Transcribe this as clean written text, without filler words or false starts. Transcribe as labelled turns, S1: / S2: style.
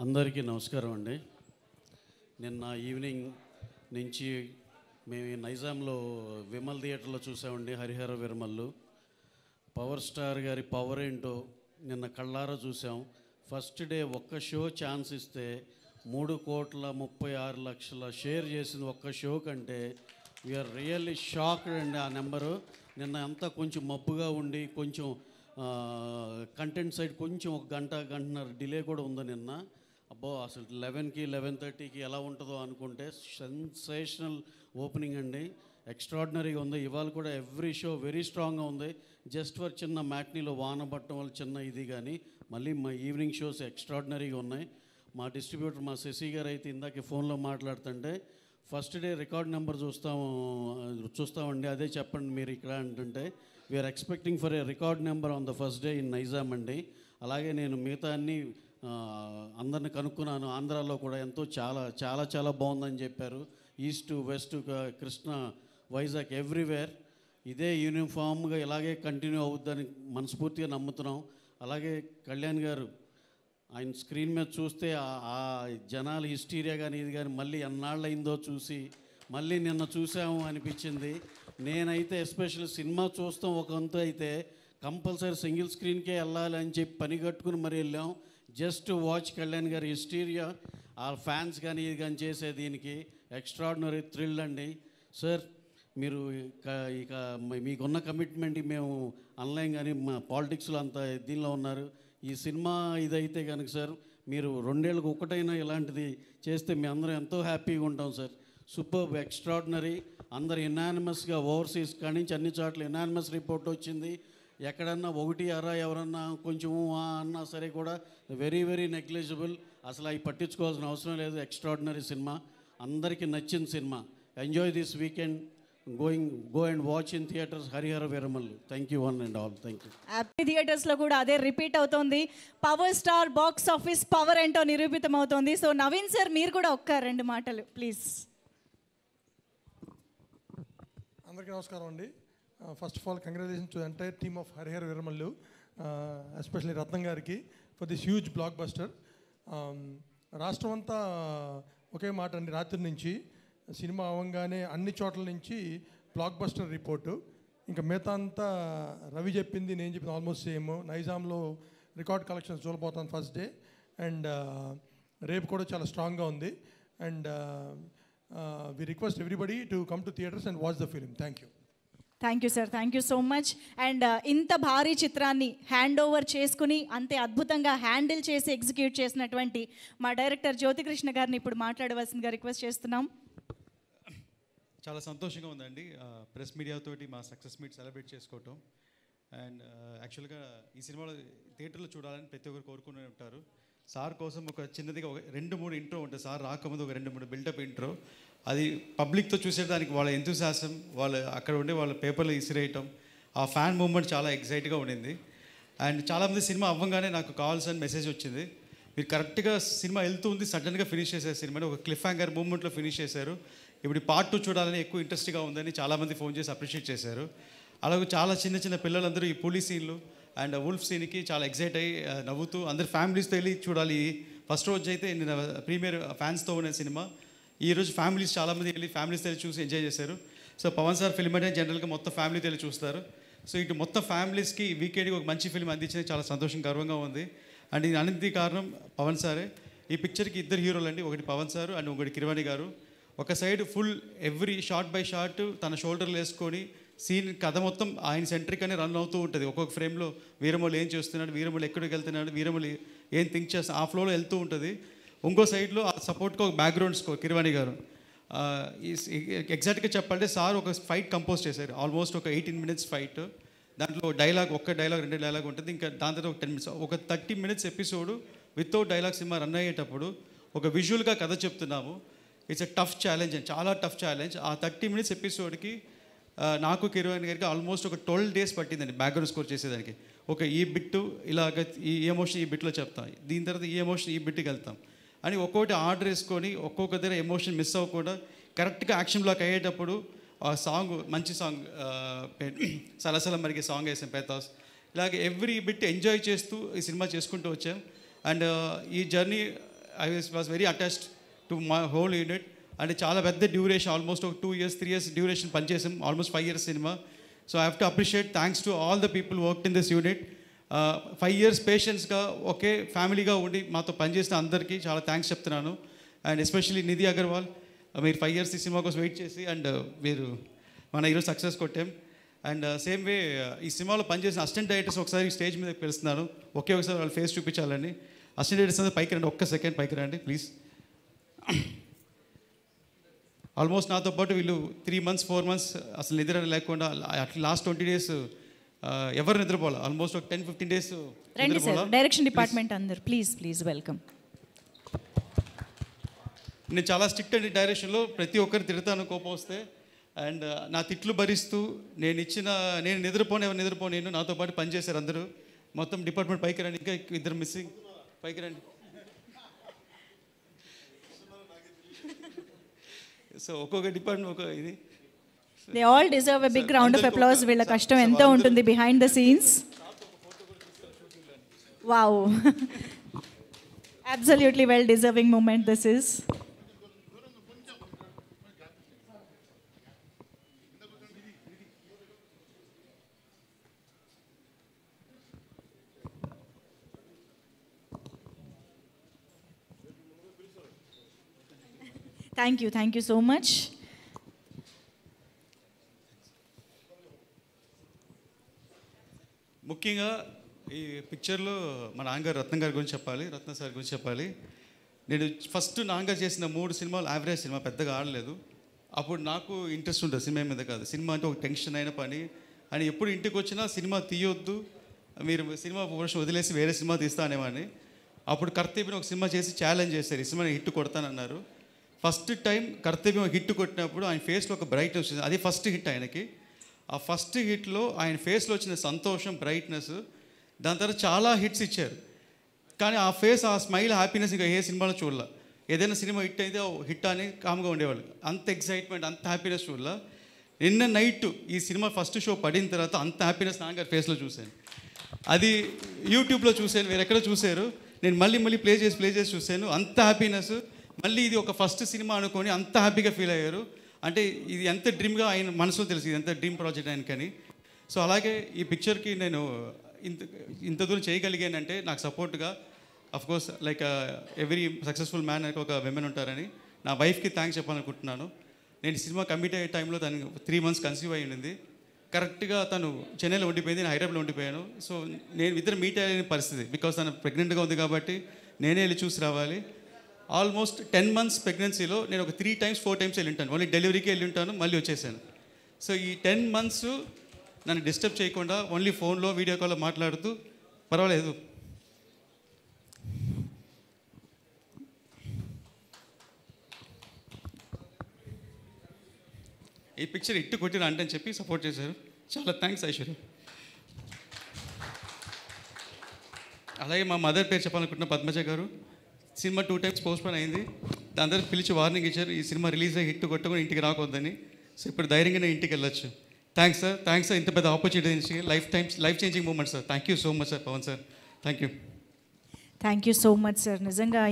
S1: అందరికీ నమస్కారం అండి. నిన్న ఈవినింగ్ నుంచి మేము నైజాంలో విమల్ థియేటర్లో చూసామండి. హరిహర విరమల్లు పవర్ స్టార్ గారి పవర్ ఏంటో నిన్న కళ్ళారా చూసాం. ఫస్ట్ డే ఒక్క షో ఛాన్స్ ఇస్తే 3,36,00,000 షేర్ చేసింది ఒక్క షో కంటే వీఆర్ రియల్లీ షాక్డ్ అండి. ఆ నెంబరు నిన్న అంతా కొంచెం మబ్బుగా ఉండి కొంచెం కంటెంట్ సైడ్ కొంచెం ఒక గంటన్నర డిలే కూడా ఉంది నిన్న. అబ్బో అసలు 11కి 11:30కి ఎలా ఉంటుందో అనుకుంటే సెన్సేషనల్ ఓపెనింగ్ అండి. ఎక్స్ట్రాడినరీగా ఉంది. ఇవాళ కూడా ఎవ్రీ షో వెరీ స్ట్రాంగ్గా ఉంది. జస్ట్ ఫర్ చిన్న మ్యాట్నీలో వాన పట్టడం వల్ల చిన్న ఇది కానీ మళ్ళీ మా ఈవినింగ్ షోస్ ఎక్స్ట్రాడినరీగా ఉన్నాయి. మా డిస్ట్రిబ్యూటర్ మా శశి గారు అయితే ఇందాక ఫోన్లో మాట్లాడుతుంటే ఫస్ట్ డే రికార్డ్ నెంబర్ చూస్తామండి, అదే చెప్పండి మీరు ఇక్కడ అంటుంటే we are expecting for a record number on the first day in Nizam అండి. అలాగే నేను మిగతా అన్ని అందరిని కనుక్కున్నాను. ఆంధ్రాలో కూడా ఎంతో చాలా చాలా చాలా బాగుందని చెప్పారు. East west Krishna Vizag everywhere ఇదే యూనిఫామ్గా ఇలాగే కంటిన్యూ అవుద్దని మనస్ఫూర్తిగా నమ్ముతున్నాం. అలాగే కళ్యాణ్ గారు ఆయన స్క్రీన్ మీద చూస్తే ఆ జనాల హిస్టీరియా కానీ ఇది కానీ మళ్ళీ ఎన్నాళ్ళు అయిందో చూసి మళ్ళీ నిన్న చూసాము అనిపించింది. నేనైతే ఎస్పెషల్లీ సినిమా చూస్తాం ఒక వంతు అయితే కంపల్సరీ సింగిల్ స్క్రీన్కే వెళ్ళాలి అని చెప్పి పని కట్టుకుని మరి వెళ్ళాం. జస్ట్ వాచ్ కళ్యాణ్ గారి హిస్టీరియా ఆ ఫ్యాన్స్ కానీ ఇది కానీ చేసే దీనికి ఎక్స్ట్రాడినరీ థ్రిల్ అండి. సార్ మీరు ఇక మీకున్న కమిట్మెంట్ మేము ఆన్లైన్ కానీ మా పాలిటిక్స్లో అంత దీనిలో ఉన్నారు. ఈ సినిమా ఇదైతే కనుక సార్ మీరు 2 ఏళ్ళకి ఒకటైనా ఇలాంటిది చేస్తే మీ అందరం ఎంతో హ్యాపీగా ఉంటాం సార్. Super extraordinary. అందరు ఎనానిమస్గా ఓవర్సీస్ కాడి నుంచి అన్ని చోట్ల ఎనానిమస్ రిపోర్ట్ వచ్చింది. ఎక్కడన్నా ఒకటి అరా ఎవరన్నా కొంచెం అన్నా సరే కూడా వెరీ వెరీ నెగ్లిజిబుల్. అసలు అవి పట్టించుకోవాల్సిన అవసరం లేదు. ఎక్స్ట్రాడినరీ సినిమా, అందరికీ నచ్చిన cinema. Enjoy this weekend. Go and watch in theatres Harihara Veeramallu. Thank you one and all. Thank you.
S2: Happy థియేటర్స్లో కూడా అదే రిపీట్ అవుతోంది. Power star box office power ఏంటో నిరూపితం అవుతోంది. సో నవీన్ సార్ మీరు కూడా ఒక్క 2 మాటలు ప్లీజ్.
S3: అందరికీ నమస్కారం అండి. First of all congratulation to entire team of Harihara Veeramallu, especially Ratnam గారికి for this huge blockbuster. రాష్ట్రం అంతా ఒకే మాట అండి, రాత్రి నుంచి సినిమా అవ్వగానే అన్ని చోట్ల నుంచి బ్లాక్ బస్టర్ రిపోర్టు. ఇంకా మిగతా అంతా రవి చెప్పింది నేను చెప్పింది ఆల్మోస్ట్ సేమ్. నైజాంలో రికార్డ్ కలెక్షన్స్ చూడబోతాను ఫస్ట్ డే, అండ్ రేపు కూడా చాలా స్ట్రాంగ్గా ఉంది. And we request everybody to come to theatres and watch the film. Thank you.
S2: Thank you sir, thank you so much. And ఇంత భారీ చిత్రాన్ని హ్యాండ్ ఓవర్ చేసుకుని అంతే అద్భుతంగా హ్యాండిల్ చేసి ఎగ్జిక్యూట్ చేసినటువంటి మా డైరెక్టర్ జ్యోతికృష్ణ గారిని ఇప్పుడు మాట్లాడవలసిందిగా రిక్వెస్ట్ చేస్తున్నాం.
S4: చాలా సంతోషంగా ఉందండి ప్రెస్ మీడియాతోటి మా సక్సెస్ మీట్ సెలబ్రేట్ చేసుకోవటం. అండ్ యాక్చువల్గా ఈ సినిమాలో థియేటర్లో చూడాలని ప్రతి ఒక్కరు కోరుకునే ఉంటారు. సార్ కోసం ఒక చిన్నదిగా ఒక 2-3 ఇంట్రో ఉంటుంది. సార్ రాకముందు ఒక 2-3 బిల్డప్ ఇంట్రో, అది పబ్లిక్తో చూసేదానికి వాళ్ళ ఎంతూసియాసం, వాళ్ళు అక్కడ ఉండే వాళ్ళ పేపర్లు ఇసిరేయటం, ఆ ఫ్యాన్ మూమెంట్ చాలా ఎగ్జైట్గా ఉండింది. అండ్ చాలామంది సినిమా అవ్వగానే నాకు కావాల్సిన మెసేజ్ వచ్చింది, మీరు కరెక్ట్గా సినిమా వెళ్తూ ఉంది సడన్గా ఫినిష్ చేశారు సినిమాని, ఒక క్లిఫ్ హ్యాంగర్ మూమెంట్లో ఫినిష్ చేశారు. ఇప్పుడు పార్ట్ 2 చూడాలని ఎక్కువ ఇంట్రెస్ట్గా ఉందని చాలామంది ఫోన్ చేసి అప్రిషియేట్ చేశారు. అలాగే చాలా చిన్న పిల్లలందరూ ఈ పులి సీన్లు అండ్ వుల్ఫ్ సీన్కి చాలా ఎగ్జైట్ అయ్యి నవ్వుతూ అందరు ఫ్యామిలీస్తో వెళ్ళి చూడాలి. ఫస్ట్ రోజు అయితే నేను ప్రీమియర్ ఫ్యాన్స్తో ఉన్న సినిమా, ఈరోజు ఫ్యామిలీస్ చాలామంది వెళ్ళి ఫ్యామిలీస్తో వెళ్ళి చూసి ఎంజాయ్ చేశారు. సో పవన్ సార్ ఫిల్మ్ అంటే జనరల్గా మొత్తం ఫ్యామిలీతో వెళ్ళి చూస్తారు. సో ఇటు మొత్తం ఫ్యామిలీస్కి వీకెండ్కి ఒక మంచి ఫిల్మ్ అందించిన చాలా సంతోషం గర్వంగా ఉంది. అండ్ ఇది అన్నింటికీ కారణం పవన్ సారే. ఈ పిక్చర్కి 2 హీరోలు అండి, ఒకటి పవన్ సారు అండ్ ఒకటి కిరవాణి గారు. ఒక side full every shot by shot తన షోల్డర్లు వేసుకొని సీన్ కథ మొత్తం ఆయన సెంట్రిక్ అని రన్ అవుతూ ఉంటుంది. ఒక్కొక్క ఫ్రేమ్లో వీరమల్లు ఏం చేస్తున్నాడు, వీరమల్లు ఎక్కడికి వెళ్తున్నాడు, వీరమల్లు ఏం థింక్ చేస్తా ఆ ఫ్లోలో వెళ్తూ ఉంటుంది. ఇంకో సైడ్లో ఆ సపోర్ట్గా ఒక బ్యాక్గ్రౌండ్ స్కోర్ కిరవాణి గారు. ఎగ్జాక్ట్గా చెప్పాలంటే సార్ ఒక ఫైట్ కంపోజ్ చేశారు, ఆల్మోస్ట్ ఒక 18 minutes ఫైట్. దాంట్లో ఒక్క డైలాగ్ 2 డైలాగ్ ఉంటుంది. ఇంకా దాని తర్వాత ఒక 10 minutes, ఒక 30 minutes episode without dialogue cinema run అయ్యేటప్పుడు ఒక విజువల్గా కథ చెప్తున్నాము. ఇట్స్ ఎ టఫ్ ఛాలెంజ్ అండి, చాలా టఫ్ ఛాలెంజ్. ఆ 30 minutes ఎపిసోడ్కి నాకు కిరవాణి గారికి ఆల్మోస్ట్ ఒక 12 days పట్టిందండి బ్యాక్గ్రౌండ్ స్కోర్ చేసేదానికి. ఒక ఈ బిట్టు ఇలాగ ఈ ఎమోషన్ ఈ బిట్లో చెప్తాం, దీని తర్వాత ఈ ఎమోషన్ ఈ బిట్కి వెళ్తాం అని ఒక్కొక్కటి ఆర్డర్ వేసుకొని ఒక్కొక్క దగ్గర ఎమోషన్ మిస్ అవ్వకుండా కరెక్ట్గా యాక్షన్ బ్లాక్ అయ్యేటప్పుడు ఆ సాంగ్ మంచి సాంగ్ సలసల మరిగే సాంగ్ వేసాం పేతాస్. ఇలాగే ఎవ్రీ బిట్ ఎంజాయ్ చేస్తూ ఈ సినిమా చేసుకుంటూ వచ్చాం. అండ్ ఈ journey I was very attached to my whole unit. అంటే చాలా పెద్ద డ్యూరేషన్, ఆల్మోస్ట్ ఒక 2 years 3 years డ్యూరేషన్ పనిచేసాం, ఆల్మోస్ట్ 5 years సినిమా. So I have to appreciate, thanks to all the people worked in this unit. 5 years పేషెన్స్గా ఒకే ఫ్యామిలీగా ఉండి మాతో పనిచేసిన అందరికీ చాలా థ్యాంక్స్ చెప్తున్నాను. అండ్ ఎస్పెషల్లీ నిధి అగర్వాల్, మీరు 5 years ఈ సినిమా కోసం వెయిట్ చేసి అండ్ మీరు మన ఈరోజు సక్సెస్ కొట్టాం. అండ్ సేమ్ వే ఈ సినిమాలో పనిచేసిన అసిస్టెంట్ డైరెక్టర్స్ ఒకసారి స్టేజ్ మీద పిలుస్తున్నాను, ఒకసారి వాళ్ళ ఫేస్ చూపించాలని. అసిస్టెంట్ డైరెక్టర్స్ అందరూ పైకి రండి, ఒక్క సెకండ్ పైకి రండి ప్లీజ్. ఆల్మోస్ట్ నాతో పాటు వీళ్ళు 3 months 4 months అసలు నిద్ర లేకుండా అట్లా లాస్ట్ 20 days ఎవరు నిద్రపోవాలి, ఆల్మోస్ట్ ఒక 10-15 days
S2: రండి సార్, డైరెక్షన్ డిపార్ట్మెంట్ అందరు ప్లీజ్ వెల్కమ్.
S4: నేను చాలా స్ట్రిక్ట్ అండి డైరెక్షన్లో, ప్రతి ఒక్కరు తిడతాను కోపం వస్తే. అండ్ నా తిట్లు భరిస్తూ నేను నిద్రపోను నాతో పాటు పనిచేశారు అందరూ. మొత్తం డిపార్ట్మెంట్ పైకి రండి, ఇంకా 2 మిస్సింగ్, పైకి రండి. సో ఒక్కొక్క డిపార్ట్మెంట్ ఒక ఇది.
S2: They all deserve a big round of applause. వీళ్ళ కష్టం ఎంతో ఉంటుంది behind the scenes. Wow, absolutely well deserving moment this is. Thank you so much.
S4: ముఖ్యంగా ఈ పిక్చర్లో మా నాన్నగారు రత్నం గారి గురించి చెప్పాలి, రత్న సార్ గురించి చెప్పాలి. నేను ఫస్ట్ నాన్నగారు చేసిన 3 సినిమాలు యావరేజ్ సినిమా, పెద్దగా ఆడలేదు. అప్పుడు నాకు ఇంట్రెస్ట్ ఉంటుంది సినిమా మీద కాదు, సినిమా అంటే ఒక టెన్షన్ అయిన పని అని. ఎప్పుడు ఇంటికి వచ్చినా సినిమా తీయొద్దు, మీరు సినిమా పోర్షన్ వదిలేసి వేరే సినిమా తీస్తా అనేవాడిని. అప్పుడు కర్తవ్యం ఒక సినిమా చేసి ఛాలెంజ్ చేశారు, ఈ సినిమా హిట్ కొడతానన్నారు. ఫస్ట్ టైం కర్తవ్యం హిట్ కొట్టినప్పుడు ఆయన ఫేస్లో ఒక బ్రైట్నెస్ వచ్చింది, అది ఫస్ట్ హిట్ ఆయనకి. ఆ ఫస్ట్ హిట్లో ఆయన ఫేస్లో వచ్చిన సంతోషం, బ్రైట్నెస్, దాని తర్వాత చాలా హిట్స్ ఇచ్చారు. కానీ ఆ ఫేస్, ఆ స్మైల్, హ్యాపీనెస్ ఇంకా ఏ సినిమాలో చూడాల. ఏదైనా సినిమా హిట్ అయితే హిట్ అని కామ్గా ఉండేవాళ్ళు, అంత ఎక్సైట్మెంట్, అంత హ్యాపీనెస్ చూడాల. నిన్న నైట్ ఈ సినిమా ఫస్ట్ షో పడిన తర్వాత అంత హ్యాపీనెస్ నాన్నగారి ఫేస్లో చూశాను. అది యూట్యూబ్లో చూశాను, వేరే ఎక్కడ చూశారు, నేను మళ్ళీ ప్లే చేసి చూశాను. అంత హ్యాపీనెస్, మళ్ళీ ఇది ఒక ఫస్ట్ సినిమా అనుకొని అంత హ్యాపీగా ఫీల్ అయ్యారు. అంటే ఇది ఎంత డ్రీమ్గా ఆయన మనసులో తెలుసు, ఇది ఎంత డ్రీమ్ ప్రాజెక్ట్ ఆయనకని. సో అలాగే ఈ పిక్చర్కి నేను ఇంత దూరం చేయగలిగానంటే నాకు సపోర్ట్గా of course like every successful man అని ఒక విమెన్ ఉంటారని నా వైఫ్కి థ్యాంక్స్ చెప్పాలనుకుంటున్నాను. నేను సినిమా కమిట్ అయ్యే టైంలో తను 3 months కన్సీవ్ అయి ఉండింది. కరెక్ట్గా తను చెన్నైలో ఉండిపోయింది, నేను హైదరాబాద్లో ఉండిపోయాను. సో నేను ఇద్దరు మీట్ అయ్యే పరిస్థితి, బికాస్ తను ప్రెగ్నెంట్గా ఉంది కాబట్టి నేనే వెళ్ళి చూసి రావాలి. ఆల్మోస్ట్ 10 months ప్రెగ్నెన్సీలో నేను ఒక 3 times 4 times వెళ్ళి ఉంటాను, ఓన్లీ డెలివరీకి వెళ్ళి ఉంటాను, మళ్ళీ వచ్చేసాను. సో ఈ 10 months నన్ను డిస్టర్బ్ చేయకుండా ఓన్లీ ఫోన్లో వీడియో కాల్లో మాట్లాడుతూ పర్వాలేదు. ఈ పిక్చర్ ఇట్టు కొట్టిన అంటే అని చెప్పి సపోర్ట్ చేశారు, చాలా థ్యాంక్స్ ఐశ్వర్య. అలాగే మా మదర్ పేరు చెప్పాలనుకుంటున్న పద్మజ గారు, సినిమా 2 times పోస్ట్పోన్ అయింది, దాని తర్వాత పిలిచి వార్నింగ్ ఇచ్చారు, ఈ సినిమా రిలీజ్ అయ్యి హిట్ కొట్టుకొని ఇంటికి రాకొద్దని. సో ఇప్పుడు ధైర్యంగా నేను ఇంటికి వెళ్ళొచ్చు. థ్యాంక్స్ సార్, ఇంత పెద్ద ఆపర్చునిటీ నుంచి life changing moment sir. Thank you so much sir, Pawan sir, thank you
S2: so much sir. నిజంగా